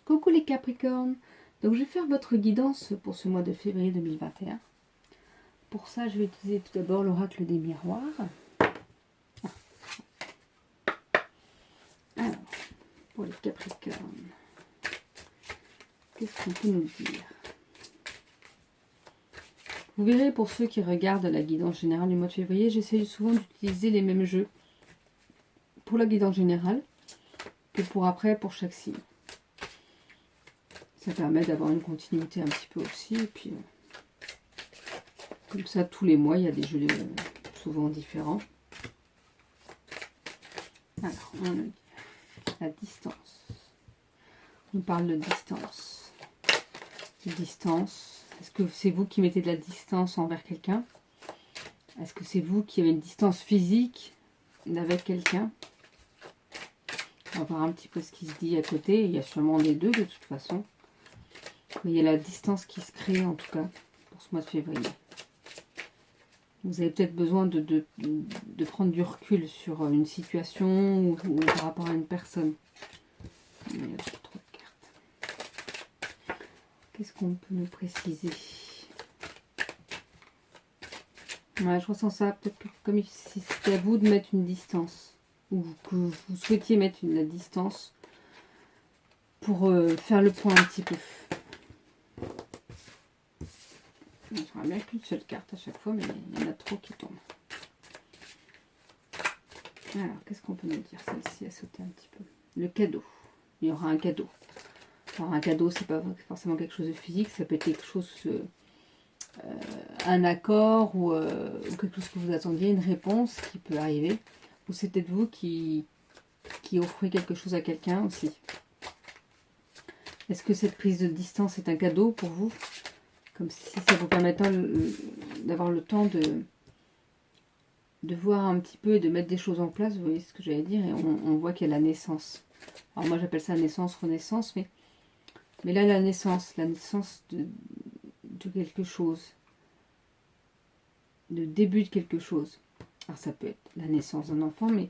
Coucou les Capricornes. Donc je vais faire votre guidance pour ce mois de février 2021. Pour ça, je vais utiliser tout d'abord l'oracle des miroirs. Alors, pour les Capricornes, qu'est-ce qu'on peut nous dire? Vous verrez, pour ceux qui regardent la guidance générale du mois de février, j'essaie souvent d'utiliser les mêmes jeux pour la guidance générale que pour après, pour chaque signe. Ça permet d'avoir une continuité un petit peu aussi. Et puis, comme ça, tous les mois, il y a des jeux souvent différents. Alors, on a dit la distance. On parle de distance. Distance. Est-ce que c'est vous qui mettez de la distance envers quelqu'un? Est-ce que c'est vous qui avez une distance physique avec quelqu'un? On va voir un petit peu ce qui se dit à côté. Il y a sûrement les deux de toute façon. Mais il y a la distance qui se crée en tout cas pour ce mois de février. Vous avez peut-être besoin de prendre du recul sur une situation ou par rapport à une personne. Il y a trop de cartes. Qu'est-ce qu'on peut nous préciser? Ouais, je ressens ça peut-être comme si c'était à vous de mettre une distance. Ou que vous souhaitiez mettre la distance pour faire le point un petit peu. J'aurais bien qu'une seule carte à chaque fois, mais il y en a trop qui tombent. Alors, qu'est-ce qu'on peut nous dire? Celle-ci a sauté un petit peu. Le cadeau. Il y aura un cadeau. Alors, un cadeau, c'est pas forcément quelque chose de physique, ça peut être quelque chose, un accord ou quelque chose que vous attendiez, une réponse qui peut arriver. Ou c'est peut-être vous qui offrez quelque chose à quelqu'un aussi. Est-ce que cette prise de distance est un cadeau pour vous? Comme si ça vous permettant d'avoir le temps de voir un petit peu et de mettre des choses en place, vous voyez ce que j'allais dire, et on voit qu'il y a la naissance. Alors moi j'appelle ça naissance, renaissance, mais là la naissance de quelque chose, le début de quelque chose. Alors ça peut être la naissance d'un enfant, mais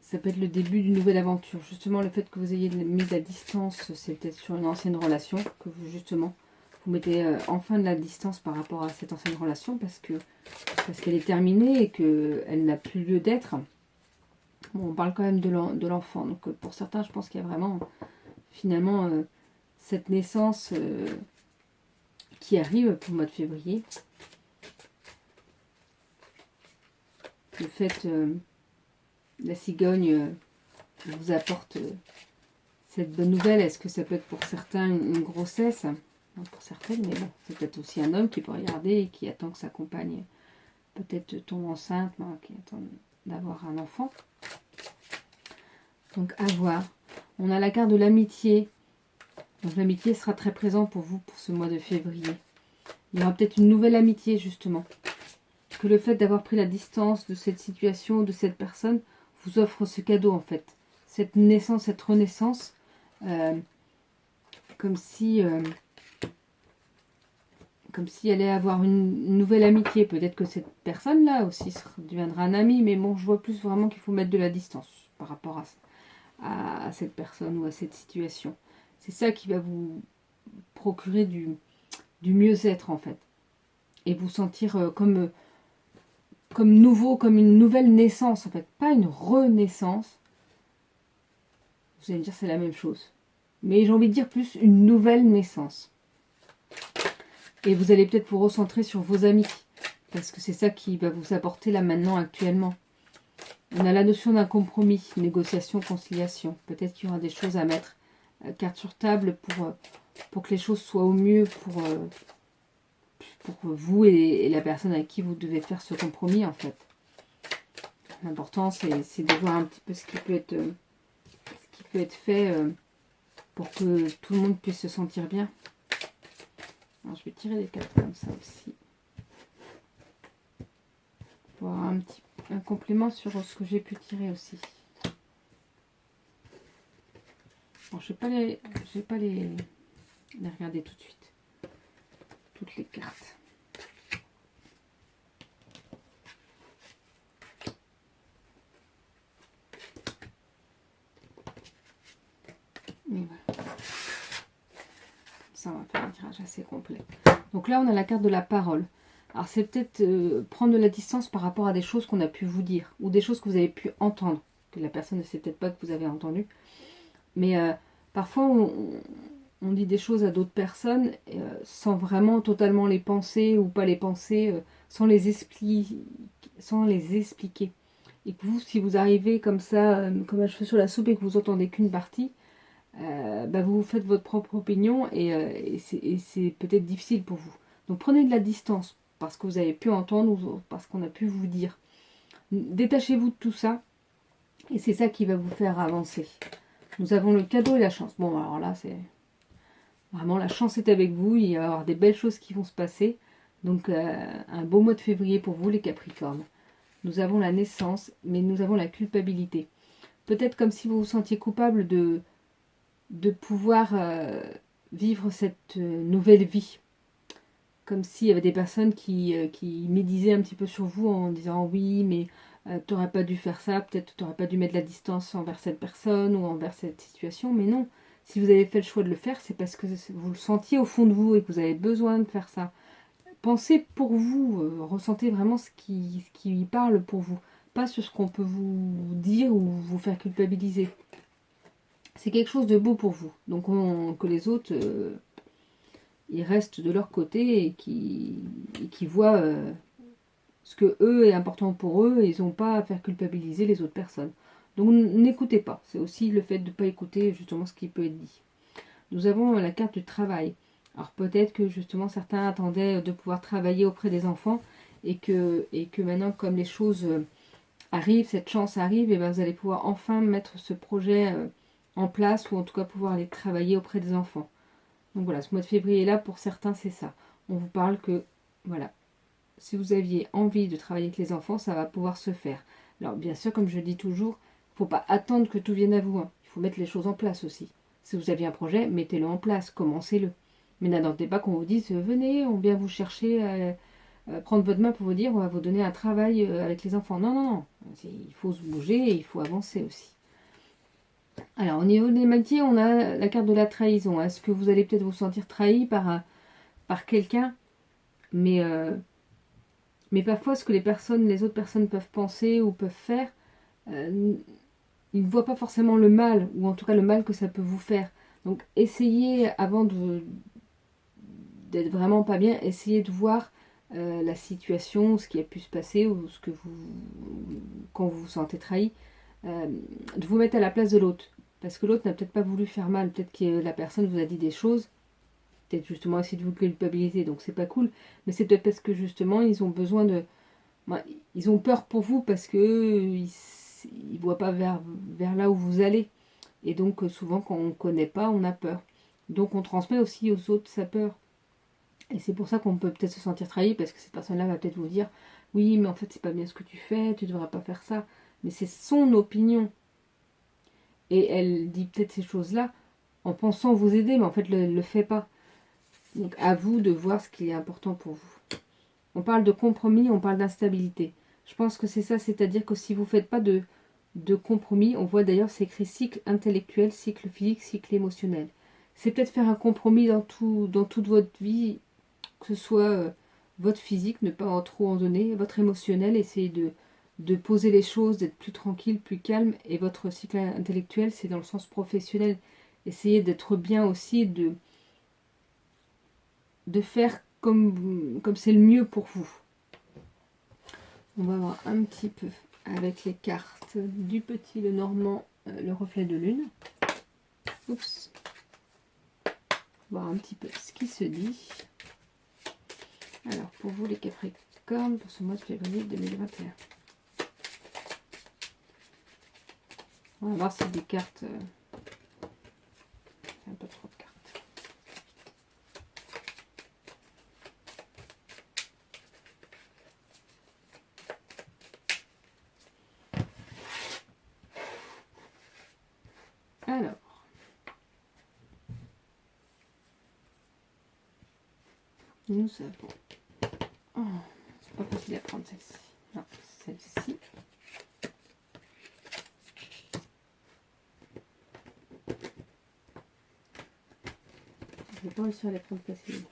ça peut être le début d'une nouvelle aventure. Justement, le fait que vous ayez mis de la distance, c'est peut-être sur une ancienne relation, que vous justement, vous mettez enfin de la distance par rapport à cette ancienne relation, parce qu'elle est terminée et qu'elle n'a plus lieu d'être. Bon, on parle quand même de l'enfant. Donc pour certains, je pense qu'il y a vraiment, finalement, cette naissance qui arrive pour le mois de février. Le fait... la cigogne vous apporte cette bonne nouvelle. Est-ce que ça peut être pour certains une grossesse? Non, pour certaines, mais bon, c'est peut-être aussi un homme qui peut regarder et qui attend que sa compagne peut-être tombe enceinte, qui attend d'avoir un enfant. Donc à voir. On a la carte de l'amitié. Donc l'amitié sera très présente pour vous pour ce mois de février. Il y aura peut-être une nouvelle amitié justement. Que le fait d'avoir pris la distance de cette situation, de cette personne, vous offre ce cadeau en fait. Cette naissance, cette renaissance, comme si elle allait avoir une nouvelle amitié. Peut-être que cette personne-là aussi deviendra un ami, mais bon, je vois plus vraiment qu'il faut mettre de la distance par rapport à cette personne ou à cette situation. C'est ça qui va vous procurer du mieux-être en fait. Et vous sentir comme nouveau, comme une nouvelle naissance en fait. Pas une renaissance. Vous allez me dire c'est la même chose. Mais j'ai envie de dire plus une nouvelle naissance. Et vous allez peut-être vous recentrer sur vos amis. Parce que c'est ça qui va vous apporter là maintenant actuellement. On a la notion d'un compromis, négociation, conciliation. Peut-être qu'il y aura des choses à mettre carte sur table pour que les choses soient au mieux pour vous et la personne avec qui vous devez faire ce compromis en fait. L'important c'est de voir un petit peu ce qui peut être fait pour que tout le monde puisse se sentir bien. Alors, je vais tirer des cartes comme ça aussi. Pour avoir un complément sur ce que j'ai pu tirer aussi. Bon, je vais pas les regarder tout de suite. Toutes les cartes. Et ça, on va faire un tirage assez complet. Donc là, on a la carte de la parole. Alors, c'est peut-être prendre de la distance par rapport à des choses qu'on a pu vous dire, ou des choses que vous avez pu entendre, que la personne ne sait peut-être pas que vous avez entendu. Mais parfois, on dit des choses à d'autres personnes sans vraiment totalement les penser, ou pas les penser, sans les expliquer. Et que vous, si vous arrivez comme ça, comme un cheveu sur la soupe, et que vous entendez qu'une partie, vous faites votre propre opinion et c'est peut-être difficile pour vous. Donc prenez de la distance parce que vous avez pu entendre ou parce qu'on a pu vous dire. Détachez-vous de tout ça et c'est ça qui va vous faire avancer. Nous avons le cadeau et la chance. Bon, alors là, c'est vraiment la chance est avec vous. Il va y avoir des belles choses qui vont se passer. Donc un beau mois de février pour vous les Capricornes. Nous avons la naissance, mais nous avons la culpabilité. Peut-être comme si vous vous sentiez coupable de pouvoir vivre cette nouvelle vie. Comme s'il y avait des personnes qui médisaient un petit peu sur vous en disant oui, mais t'aurais pas dû faire ça, peut-être t'aurais pas dû mettre de la distance envers cette personne ou envers cette situation, mais non. Si vous avez fait le choix de le faire, c'est parce que vous le sentiez au fond de vous et que vous avez besoin de faire ça. Pensez pour vous, ressentez vraiment ce qui parle pour vous, pas sur ce qu'on peut vous dire ou vous faire culpabiliser. C'est quelque chose de beau pour vous. Donc que les autres, ils restent de leur côté et qui voient ce que eux est important pour eux et ils n'ont pas à faire culpabiliser les autres personnes. Donc n'écoutez pas. C'est aussi le fait de ne pas écouter justement ce qui peut être dit. Nous avons la carte du travail. Alors peut-être que justement certains attendaient de pouvoir travailler auprès des enfants et que maintenant comme les choses arrivent, cette chance arrive, et vous allez pouvoir enfin mettre ce projet en place ou en tout cas pouvoir aller travailler auprès des enfants. Donc voilà, ce mois de février là, pour certains, c'est ça. On vous parle que, voilà, si vous aviez envie de travailler avec les enfants, ça va pouvoir se faire. Alors bien sûr, comme je dis toujours, il ne faut pas attendre que tout vienne à vous. Il faut mettre les choses en place aussi. Si vous aviez un projet, mettez-le en place, commencez-le. Mais n'attendez pas qu'on vous dise, venez, on vient vous chercher, prendre votre main pour vous dire, on va vous donner un travail avec les enfants. Non, non, non. Il faut se bouger et il faut avancer aussi. Alors, au niveau des métiers, on a la carte de la trahison. Est-ce que vous allez peut-être vous sentir trahi par quelqu'un, mais parfois, ce que les autres personnes peuvent penser ou peuvent faire, ils ne voient pas forcément le mal, ou en tout cas le mal que ça peut vous faire. Donc, essayez, avant d'être vraiment pas bien, essayez de voir la situation, ce qui a pu se passer, ou ce que quand vous vous sentez trahi, de vous mettre à la place de l'autre. Parce que l'autre n'a peut-être pas voulu faire mal, peut-être que la personne vous a dit des choses, peut-être justement essayer de vous culpabiliser, donc c'est pas cool, mais c'est peut-être parce que justement ils ont besoin de... ils ont peur pour vous parce que ils voient pas vers là où vous allez. Et donc souvent quand on ne connaît pas, on a peur. Donc on transmet aussi aux autres sa peur. Et c'est pour ça qu'on peut peut-être se sentir trahi, parce que cette personne-là va peut-être vous dire oui, mais en fait c'est pas bien ce que tu fais, tu devrais pas faire ça. Mais c'est son opinion. Et elle dit peut-être ces choses-là en pensant vous aider, mais en fait elle ne le fait pas. Donc à vous de voir ce qui est important pour vous. On parle de compromis, on parle d'instabilité. Je pense que c'est ça, c'est-à-dire que si vous ne faites pas de compromis, on voit d'ailleurs c'est écrit cycle intellectuel, cycle physique, cycle émotionnel. C'est peut-être faire un compromis dans toute votre vie, que ce soit votre physique, ne pas trop en donner, votre émotionnel, essayer de poser les choses, d'être plus tranquille, plus calme, et votre cycle intellectuel, c'est dans le sens professionnel. Essayez d'être bien aussi, de faire comme c'est le mieux pour vous. On va voir un petit peu avec les cartes du petit le Normand, le reflet de lune. Oups. Voir un petit peu ce qui se dit. Alors pour vous les Capricornes, pour ce mois de février 2021. On va voir si des cartes... un peu trop de cartes. Alors, nous avons... Oh, c'est pas facile à prendre celle-ci. Non, celle-ci. vais pas réussir à les prendre facilement.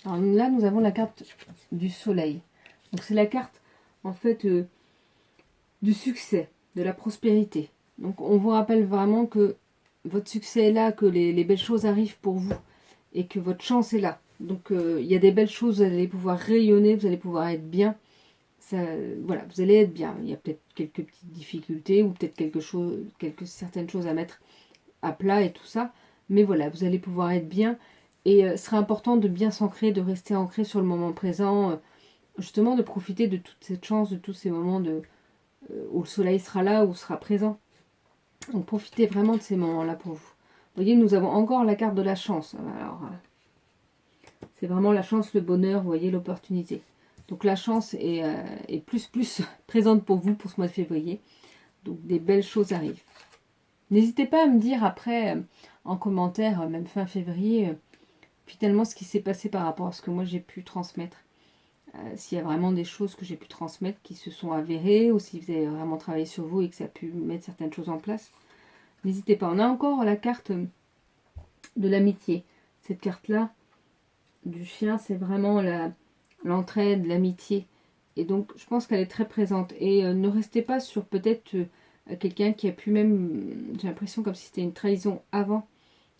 Alors là, nous avons la carte du soleil. Donc c'est la carte, en fait, du succès, de la prospérité. Donc on vous rappelle vraiment que votre succès est là, que les belles choses arrivent pour vous et que votre chance est là. Donc il y a des belles choses, vous allez pouvoir rayonner, vous allez pouvoir être bien. Ça, voilà, vous allez être bien. Il y a peut-être quelques petites difficultés ou peut-être certaines choses à mettre à plat et tout ça. Mais voilà, vous allez pouvoir être bien. Et ce sera important de bien s'ancrer, de rester ancré sur le moment présent, justement de profiter de toute cette chance, de tous ces moments où le soleil sera là, où sera présent. Donc profitez vraiment de ces moments-là pour vous. Vous voyez, nous avons encore la carte de la chance. Alors, c'est vraiment la chance, le bonheur, vous voyez, l'opportunité. Donc la chance est plus présente pour vous pour ce mois de février. Donc des belles choses arrivent. N'hésitez pas à me dire après, en commentaire, même fin février, finalement ce qui s'est passé par rapport à ce que moi j'ai pu transmettre. S'il y a vraiment des choses que j'ai pu transmettre qui se sont avérées, ou si vous avez vraiment travaillé sur vous et que ça a pu mettre certaines choses en place. N'hésitez pas. On a encore la carte de l'amitié. Cette carte-là, du chien, c'est vraiment l'entraide, l'amitié. Et donc, je pense qu'elle est très présente. Et ne restez pas sur peut-être quelqu'un qui a pu même, j'ai l'impression comme si c'était une trahison avant,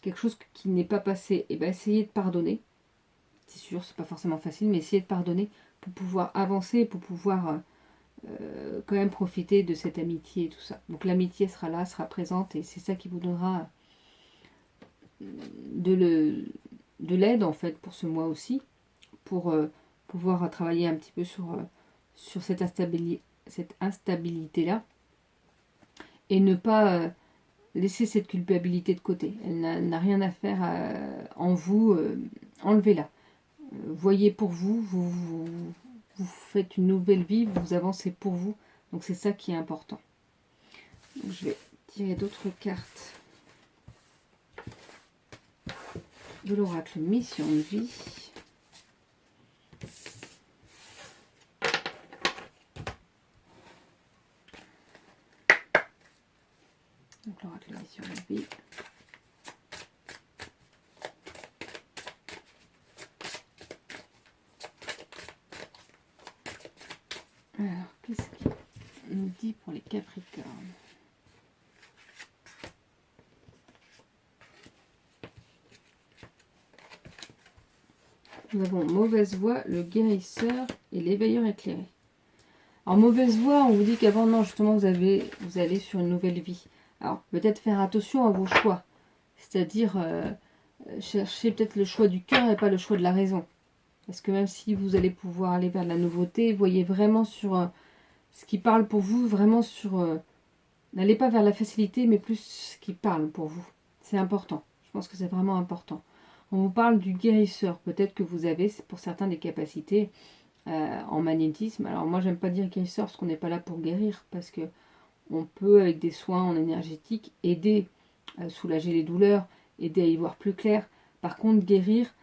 quelque chose qui n'est pas passé. Et bien, essayez de pardonner. C'est sûr, c'est pas forcément facile, mais essayez de pardonner pour pouvoir avancer, pour pouvoir quand même profiter de cette amitié et tout ça. Donc l'amitié sera là, sera présente, et c'est ça qui vous donnera de l'aide en fait pour ce mois aussi, pour pouvoir travailler un petit peu sur cette instabilité-là, et ne pas laisser cette culpabilité de côté. Elle n'a rien à faire en vous, enlevez-la. Voyez pour vous, vous faites une nouvelle vie, vous avancez pour vous. Donc c'est ça qui est important. Donc, je vais tirer d'autres cartes de l'oracle Mission de vie. Donc l'oracle Mission de vie. Alors, qu'est-ce qu'il nous dit pour les Capricornes? Nous avons mauvaise voie, le guérisseur et l'éveilleur éclairé. Alors mauvaise voie, on vous dit qu'avant, non, justement, vous allez sur une nouvelle vie. Alors peut-être faire attention à vos choix. C'est-à-dire chercher peut-être le choix du cœur et pas le choix de la raison. Parce que même si vous allez pouvoir aller vers de la nouveauté, voyez vraiment sur ce qui parle pour vous, vraiment sur... n'allez pas vers la facilité, mais plus ce qui parle pour vous. C'est important. Je pense que c'est vraiment important. On vous parle du guérisseur. Peut-être que vous avez, pour certains, des capacités en magnétisme. Alors moi, j'aime pas dire guérisseur parce qu'on n'est pas là pour guérir. Parce que on peut, avec des soins en énergétique, aider à soulager les douleurs, aider à y voir plus clair. Par contre, guérir,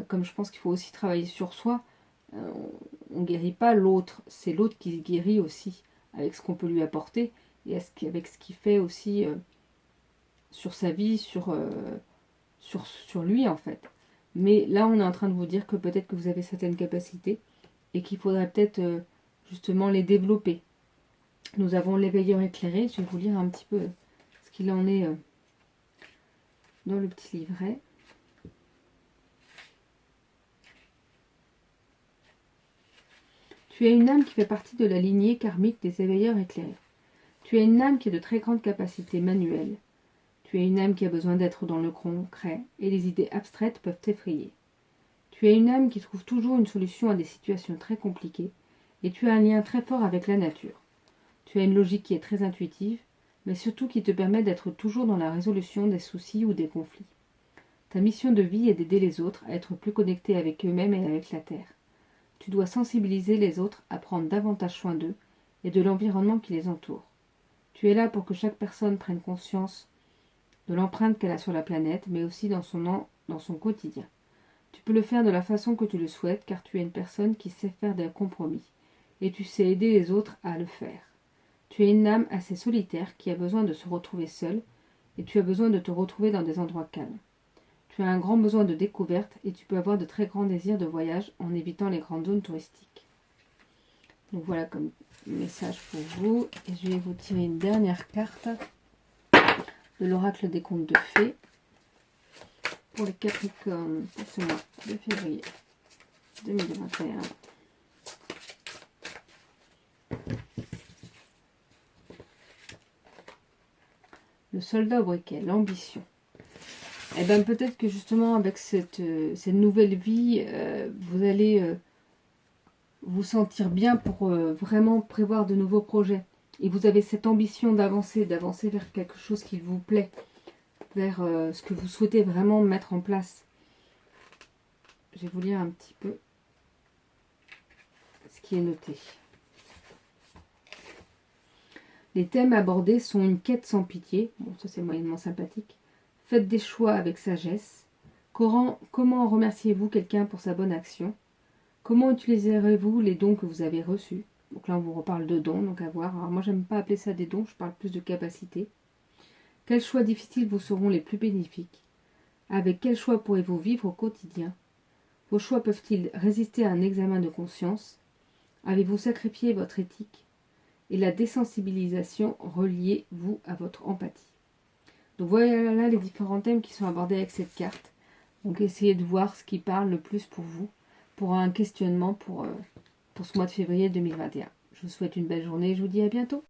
comme je pense qu'il faut aussi travailler sur soi, on ne guérit pas l'autre. C'est l'autre qui se guérit aussi avec ce qu'on peut lui apporter et avec ce qu'il fait aussi sur sa vie, sur lui en fait. Mais là, on est en train de vous dire que peut-être que vous avez certaines capacités et qu'il faudrait peut-être justement les développer. Nous avons l'éveilleur éclairé. Je vais vous lire un petit peu ce qu'il en est dans le petit livret. Tu es une âme qui fait partie de la lignée karmique des éveilleurs éclairés. Tu es une âme qui a de très grandes capacités manuelles. Tu es une âme qui a besoin d'être dans le concret et les idées abstraites peuvent t'effrayer. Tu es une âme qui trouve toujours une solution à des situations très compliquées et tu as un lien très fort avec la nature. Tu as une logique qui est très intuitive, mais surtout qui te permet d'être toujours dans la résolution des soucis ou des conflits. Ta mission de vie est d'aider les autres à être plus connectés avec eux-mêmes et avec la Terre. Tu dois sensibiliser les autres à prendre davantage soin d'eux et de l'environnement qui les entoure. Tu es là pour que chaque personne prenne conscience de l'empreinte qu'elle a sur la planète, mais aussi dans son dans son quotidien. Tu peux le faire de la façon que tu le souhaites, car tu es une personne qui sait faire des compromis, et tu sais aider les autres à le faire. Tu es une âme assez solitaire qui a besoin de se retrouver seule, et tu as besoin de te retrouver dans des endroits calmes. Tu as un grand besoin de découverte, et tu peux avoir de très grands désirs de voyage en évitant les grandes zones touristiques. Donc voilà comme message pour vous, et je vais vous tirer une dernière carte de l'oracle des contes de fées pour les Capricornes pour ce mois de février 2021. Le soldat au briquet, l'ambition. Et bien peut-être que justement avec cette nouvelle vie, vous allez vous sentir bien pour vraiment prévoir de nouveaux projets. Et vous avez cette ambition d'avancer vers quelque chose qui vous plaît, vers ce que vous souhaitez vraiment mettre en place. Je vais vous lire un petit peu ce qui est noté. Les thèmes abordés sont une quête sans pitié. Bon, ça c'est moyennement sympathique. Faites des choix avec sagesse. Comment remerciez-vous quelqu'un pour sa bonne action? Comment utiliserez-vous les dons que vous avez reçus? Donc là, on vous reparle de dons, donc à voir. Alors moi, j'aime pas appeler ça des dons, je parle plus de capacités. Quels choix difficiles vous seront les plus bénéfiques? Avec quels choix pourrez-vous vivre au quotidien? Vos choix peuvent-ils résister à un examen de conscience? Avez-vous sacrifié votre éthique? Et la désensibilisation, reliez-vous à votre empathie? Donc voilà là les différents thèmes qui sont abordés avec cette carte. Donc essayez de voir ce qui parle le plus pour vous, pour un questionnement pour ce mois de février 2021. Je vous souhaite une belle journée et je vous dis à bientôt.